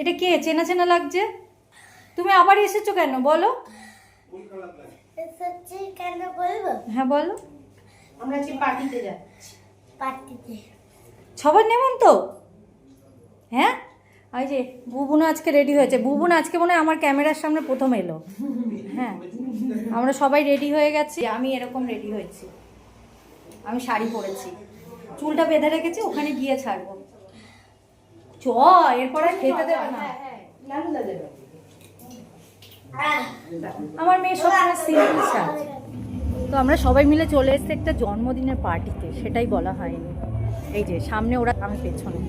এটা কে? চেনা চেনা লাগছে। তুমি আবার এসেছো কেন বলো? কেন বলবো? হ্যাঁ বলো। আমরা আজকে পার্টিতে যাচ্ছি। পার্টিতে সবার নেমন্ত? হ্যাঁ, ওই যে বুবুন আজকে রেডি হয়েছে। বুবুন আজকে মনে হয় আমার ক্যামেরার সামনে প্রথম এলো। হ্যাঁ, আমরা সবাই রেডি হয়ে গেছি। আমি এরকম রেডি হয়েছি, আমি শাড়ি পরেছি, চুলটা বেঁধে রেখেছি, ওখানে গিয়ে ছাড়বো। চ, এরপরে খেতে দেবে না। লালু দাদের বাড়ি। আমার মেয়ে সবসময় সিম্পল সাজ। তো আমরা সবাই মিলে চলে এসেছি একটা জন্মদিনের পার্টিতে, সেটাই বলা হয়নি। এই যে সামনে ওরা, আমি পেছনে।